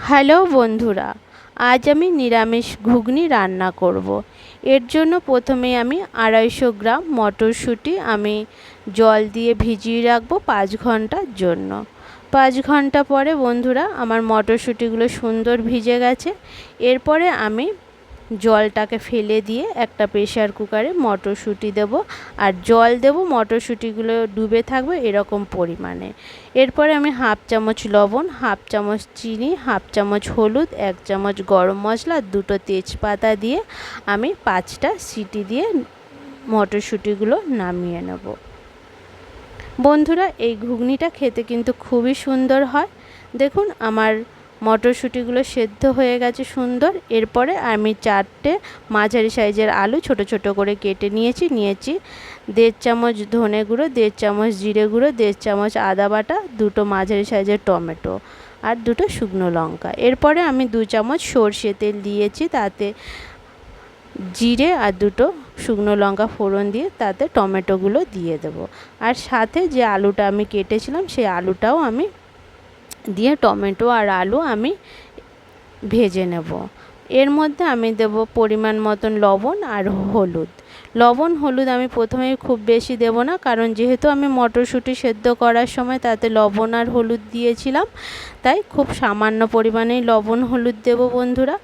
Hello বন্ধুরা, আজ আমি নিরামিষ ঘুগনি রান্না করব। এর জন্য প্রথমে আমি 250 গ্রাম মটরশুঁটি আমি জল দিয়ে ভিজিয়ে রাখবো 5 ঘন্টার জন্য। 5 ঘন্টা পরে বন্ধুরা আমার মটরশুঁটিগুলো সুন্দর ভিজে গেছে। এরপরে আমি জলটাকে ফেলে দিয়ে একটা প্রেসার কুকারে মটরশুঁটি দেব আর জল দেব, মটরশুঁটিগুলো ডুবে থাকবে এরকম পরিমাণে। এরপরে আমি হাফ চামচ লবণ, হাফ চামচ চিনি, হাফ চামচ হলুদ, 1 চামচ গরম মশলা, 2টো তেজপাতা দিয়ে আমি 5টা সিটি দিয়ে মটরশুঁটিগুলো নামিয়ে নেব। বন্ধুরা, এই ঘুগনিটা খেতে কিন্তু খুবই সুন্দর হয়। দেখুন আমার মটরশুঁটিগুলো সেদ্ধ হয়ে গেছে সুন্দর। এরপরে আমি 4টে মাঝারি সাইজের আলু ছোট ছোট করে কেটে নিয়েছি 1.5 চামচ ধনে গুঁড়ো, 1.5 চামচ জিরে গুঁড়ো, 1.5 চামচ আদা বাটা, 2টো মাঝারি সাইজের টমেটো আর 2টো শুকনো লঙ্কা। এরপরে আমি 2 চামচ সর্ষে তেল দিয়েছি, তাতে জিরে আর 2টো শুকনো লঙ্কা ফোড়ন দিয়ে তাতে টমেটোগুলো দিয়ে দেব। আর সাথে যে আলুটা আমি কেটেছিলাম সেই আলুটাও আমি দিয়ে টমেটো আর আলু আমি ভেজে নেব। এর মধ্যে আমি দেব পরিমাণ মতন লবণ আর হলুদ। লবণ হলুদ আমি প্রথমেই খুব বেশি দেব না, কারণ যেহেতু আমি মটরশুঁটি সেদ্ধ করার সময় তাতে লবণ আর হলুদ দিয়েছিলাম, তাই খুব সামান্য পরিমাণেই লবণ হলুদ দেব। বন্ধুরা,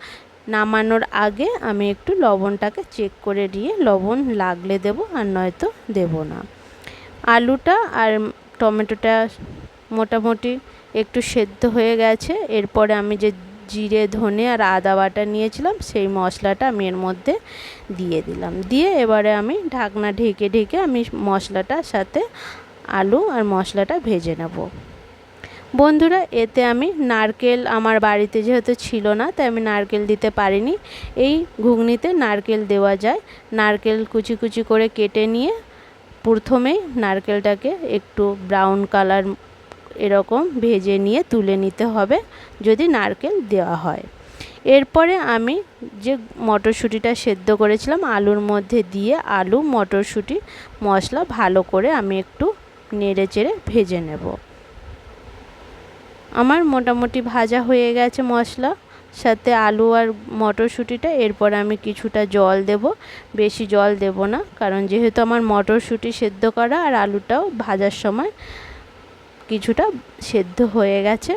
নামানোর আগে আমি একটু লবণটাকে চেক করে নিয়ে লবণ লাগলে দেব, আর নয়তো দেব না। আলুটা আর টমেটোটা মোটামুটি একটু সেদ্ধ হয়ে গেছে। এরপরে আমি যে জিরে ধনে আর আদা বাটা নিয়েছিলাম সেই মশলাটা আমি এর মধ্যে দিয়ে দিলাম। দিয়ে এবারে আমি ঢাকনা ঢেকে ঢেকে আমি মশলাটার সাথে আলু আর মশলাটা ভেজে নেব। বন্ধুরা, এতে আমি নারকেল আমার বাড়িতে যেহেতু ছিল না তাই আমি নারকেল দিতে পারিনি। এই ঘুগনিতে নারকেল দেওয়া যায়। নারকেল কুচি কুচি করে কেটে নিয়ে প্রথমেই নারকেলটাকে একটু ব্রাউন কালার এরকম ভেজে নিয়ে তুলে নিতে হবে যদি নারকেল দেওয়া হয়। এরপরে আমি যে মটরশুঁটিটা সেদ্ধ করেছিলাম আলুর মধ্যে দিয়ে আলু মটরশুঁটি মশলা ভালো করে আমি একটু নেড়ে চেড়ে ভেজে নেব। আমার মোটামুটি ভাজা হয়ে গেছে মশলা সাথে আলু আর মটরশুঁটিটা। এরপর আমি কিছুটা জল দেব, বেশি জল দেব না, কারণ যেহেতু আমার মটরশুঁটি সেদ্ধ করা আর আলুটাও ভাজার সময় কিছুটা সেদ্ধ হয়ে গেছে।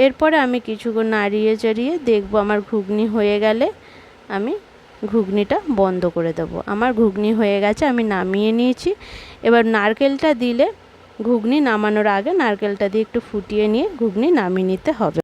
এরপরে আমি কিছুক্ষণ নাড়িয়ে চাড়িয়ে দেখব আমার ঘুগনি হয়ে গেলে আমি ঘুগনিটা বন্ধ করে দেব। আমার ঘুগনি হয়ে গেছে, আমি নামিয়ে নিয়েছি। এবার নারকেলটা দিলে ঘুগনি নামানোর আগে নারকেলটা দিয়ে একটু ফুটিয়ে নিয়ে ঘুগনি নামিয়ে নিতে হবে।